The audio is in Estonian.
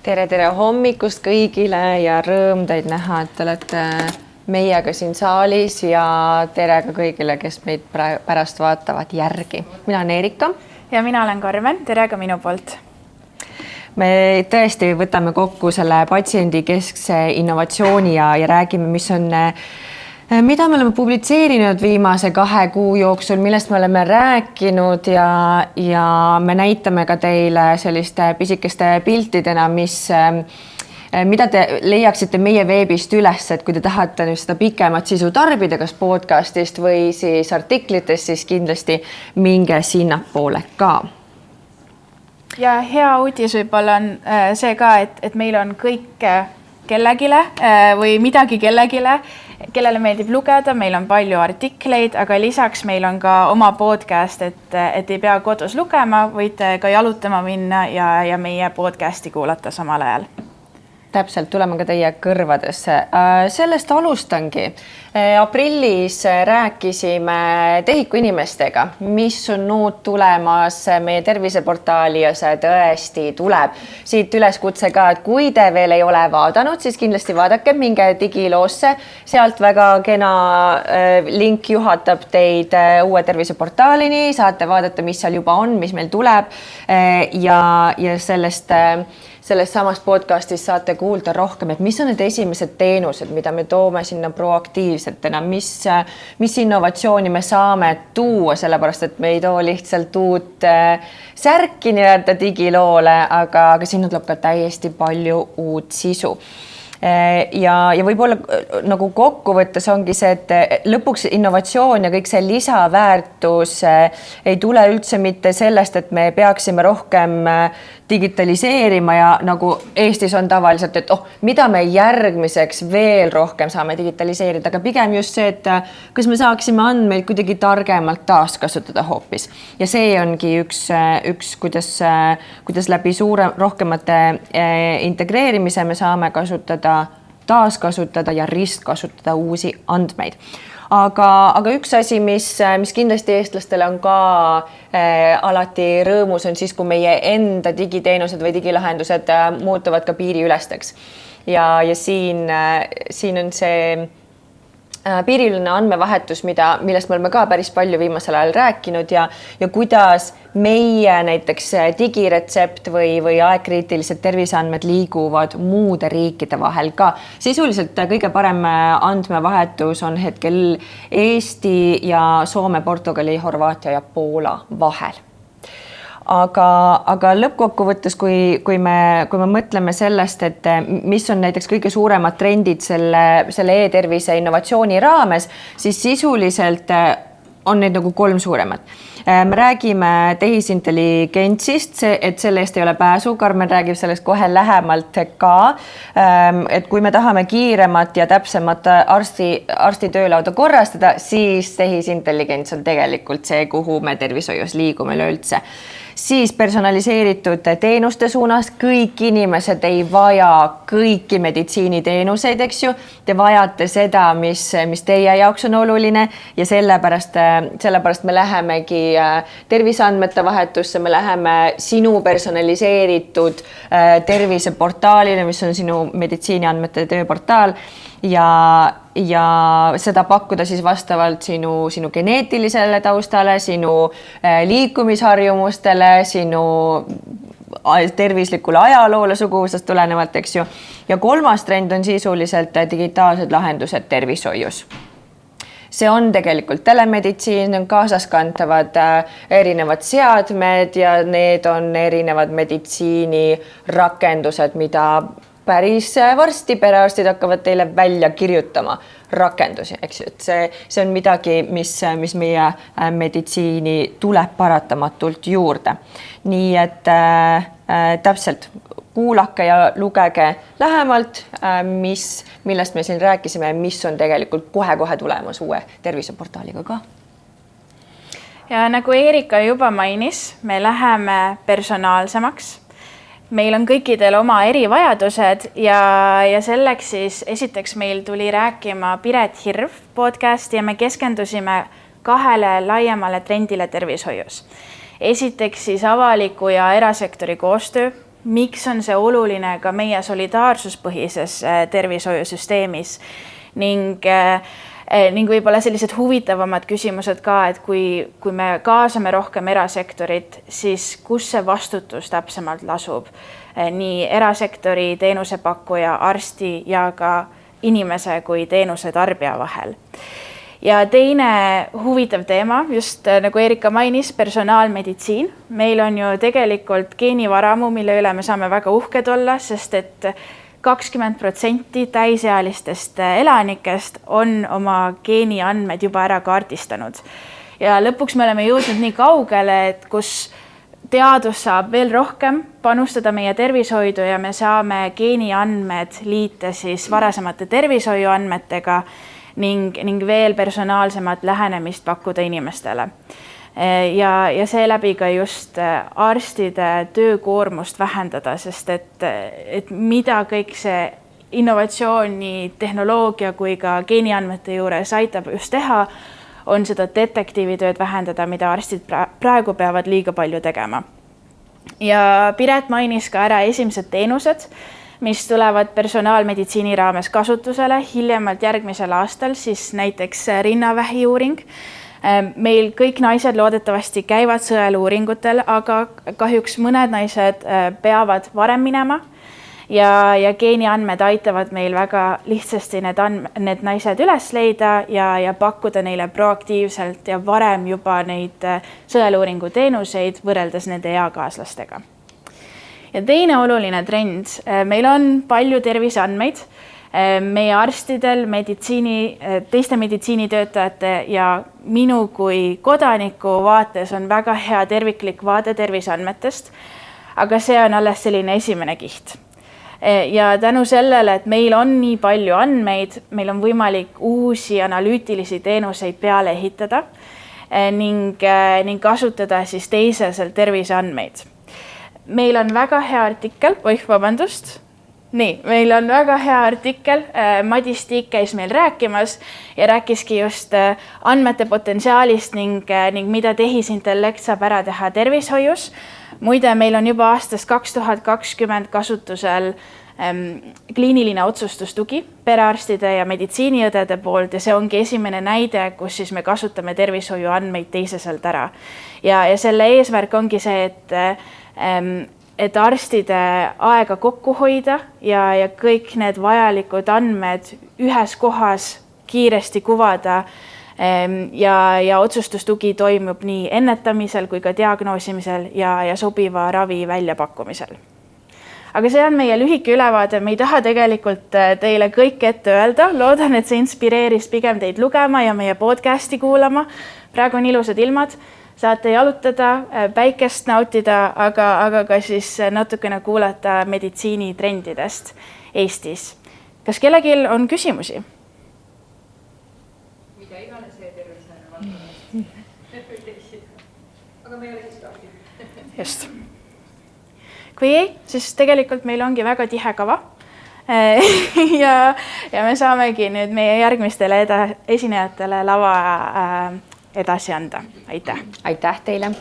Tere hommikust kõigile ja rõõm teid näha, et te olete meiega siin saalis ja tere ka kõigile, kes meid pärast vaatavad järgi. Mina olen Erika. Ja mina olen Karmen. Tere ka minu poolt. Me tõesti võtame kokku selle patsiendikeskse innovatsiooni ja räägime, mida me oleme publitseerinud viimase 2 kuu jooksul, millest me oleme rääkinud ja me näitame ka teile selliste pisikeste piltidena, mida te leiaksite meie veebist üles, et kui te tahate nüüd seda pikemat sisu tarbida, kas podcastist või siis artiklitest, siis kindlasti minge sinnapoole ka. Ja hea uudis võib-olla on see ka, et meil on kõik kellegile või midagi kellegile, kellele meeldib lugeda, meil on palju artikleid, aga lisaks meil on ka oma podcast, et ei pea kodus lugema, võite ka jalutama minna ja meie podcasti kuulata samal ajal. Täpselt, tuleme ka teie kõrvadesse. Sellest alustangi. Aprillis rääkisime TEHIK-u inimestega, mis on uut tulemas meie terviseportaali ja see tõesti tuleb. Siit üleskutse ka, et kui te veel ei ole vaadanud, siis kindlasti vaadake, minge digiloosse. Sealt väga kena link juhatab teid uue terviseportaalini, saate vaadata, mis seal juba on, mis meil tuleb ja sellest samast podcastis saate kuulda rohkem, et mis on need esimesed teenused, mida me toome sinna proaktiivsetena, mis innovatsiooni me saame tuua, sellepärast et me ei too lihtsalt uut särki nii-öelda digiloole, aga sinna tuleb ka täiesti palju uut sisu. Ja võib-olla nagu kokkuvõttes ongi see, et lõpuks innovatsioon ja kõik see lisaväärtus ei tule üldse mitte sellest, et me peaksime rohkem digitaliseerima ja nagu Eestis on tavaliselt, et mida me järgmiseks veel rohkem saame digitaliseerida, aga pigem just see, et kas me saaksime andmeid kuidagi targemalt taaskasutada hoopis. Ja see ongi üks kuidas läbi rohkemate integreerimise me saame taaskasutada ja ristkasutada uusi andmeid. Aga üks asi, mis kindlasti eestlastele on ka alati rõõmus, on siis, kui meie enda digiteenused või digilahendused muutuvad ka piiriülesteks. Ja siin on see piiriülene andmevahetus, millest me oleme ka päris palju viimasel ajal rääkinud ja kuidas meie näiteks digiretsept või aegkriitilised terviseandmed liiguvad muude riikide vahel ka. Sisuliselt kõige parem andmevahetus on hetkel Eesti ja Soome, Portugali, Horvaatia ja Poola vahel. Aga lõppkokkuvõttes, kui me mõtleme sellest, et mis on näiteks kõige suuremad trendid selle e-tervise innovatsiooni raames, siis sisuliselt on neid nagu 3 suuremat. Me räägime tehisintelligentsist, et selle eest ei ole pääsu. Karmen räägib sellest kohe lähemalt ka, et kui me tahame kiiremat ja täpsemat arsti töölauda korrastada, siis tehisintelligents on tegelikult see, kuhu me tervishoius liigume üleüldse. Siis personaliseeritud teenuste suunas, kõik inimesed ei vaja kõiki meditsiiniteenuseid, eks ju. Te vajate seda, mis teie jaoks on oluline ja sellepärast me lähemegi terviseandmete vahetusse, me läheme sinu personaliseeritud terviseportaalile, mis on sinu meditsiiniandmete tööportaal ja seda pakkuda siis vastavalt sinu geneetilisele taustale, sinu liikumisharjumustele, sinu tervislikule ajaloole suguvõsast tulenevalt, eks ju. Ja 3. trend on sisuliselt digitaalsed lahendused tervishoius. See on tegelikult telemeditsiin, on kaasaskantavad erinevad seadmed ja need on erinevad meditsiinirakendused, mida päris varsti perearstid hakkavad teile välja kirjutama rakendusi, eks ju. See on midagi, mis meie meditsiini tuleb paratamatult juurde. Nii et täpselt kuulake ja lugege lähemalt, millest me siin rääkisime, mis on tegelikult kohe tulemas uue terviseportaaliga ka. Ja nagu Erika juba mainis, me läheme personaalsemaks. Meil on kõikidel oma erivajadused ja selleks siis esiteks meil tuli rääkima Piret Hirv podcasti ja me keskendusime 2 laiemale trendile tervishoius. Esiteks siis avaliku ja erasektori koostöö, miks on see oluline ka meie solidaarsuspõhises tervishoiusüsteemis ning võib-olla sellised huvitavamad küsimused ka, et kui me kaasame rohkem erasektorit, siis kus see vastutus täpsemalt lasub nii erasektori teenusepakkuja, arsti ja ka inimese kui teenuse tarbija vahel. Ja teine huvitav teema, just nagu Erika mainis, personaalmeditsiin. Meil on ju tegelikult geenivaramu, mille üle me saame väga uhked olla, sest et 20% täisealistest elanikest on oma geeniandmed juba ära kaardistanud. Ja lõpuks me oleme jõudnud nii kaugele, et kus teadus saab veel rohkem panustada meie tervishoidu ja me saame geeniandmed liita siis varasemate tervishoiuandmetega ning veel personaalsemat lähenemist pakkuda inimestele. Ja seeläbi ka just arstide töökoormust vähendada, sest et mida kõik see innovatsioon nii tehnoloogia kui ka geeniandmete juures aitab just teha, on seda detektiivitööd vähendada, mida arstid praegu peavad liiga palju tegema. Ja Piret mainis ka ära esimesed teenused, mis tulevad personaalmeditsiini raames kasutusele hiljemalt järgmisel aastal, siis näiteks rinnavähiuuring. Meil kõik naised loodetavasti käivad sõeluuringutel, aga kahjuks mõned naised peavad varem minema ja geeniandmed aitavad meil väga lihtsasti need naised üles leida ja pakkuda neile proaktiivselt ja varem juba neid sõeluuringu teenuseid võrreldes nende eakaaslastega. Ja teine oluline trend, meil on palju terviseandmeid, meie arstidel, teiste meditsiinitöötajate ja minu kui kodaniku vaates on väga hea terviklik vaade terviseandmetest, aga see on alles selline esimene kiht. Ja tänu sellele, et meil on nii palju andmeid, meil on võimalik uusi analüütilisi teenuseid peale ehitada ning kasutada siis teiseselt terviseandmeid. Meil on väga hea artikkel, meil on väga hea artikkel, Madis Tiik käis meil rääkimas ja rääkiski just andmete potentsiaalist ning mida tehisintellekt saab ära teha tervishoius. Muide, meil on juba aastast 2020 kasutusel kliiniline otsustustugi perearstide ja meditsiiniõdede poolt ja see ongi esimene näide, kus siis me kasutame tervishoiuandmeid teiseselt ära. Ja selle eesmärk ongi see, et arstide aega kokku hoida ja kõik need vajalikud andmed ühes kohas kiiresti kuvada ja otsustustugi toimub nii ennetamisel kui ka diagnoosimisel ja sobiva ravi väljapakkumisel. Aga see on meie lühike ülevaade, me ei taha tegelikult teile kõik ette öelda, loodan, et see inspireeris pigem teid lugema ja meie podcasti kuulama. Praegu on ilusad ilmad, saate jalutada, päikest nautida, aga ka siis natukene kuulata meditsiinitrendidest Eestis. Kas kellelgi on küsimusi? Mida iganes see tervisena valdkonnas. Aga me ei ole siis tahtnud. Just. Kui ei, siis tegelikult meil ongi väga tihe kava ja me saamegi nüüd meie järgmistele esinejatele lava edasi anda. Aitäh! Aitäh teile!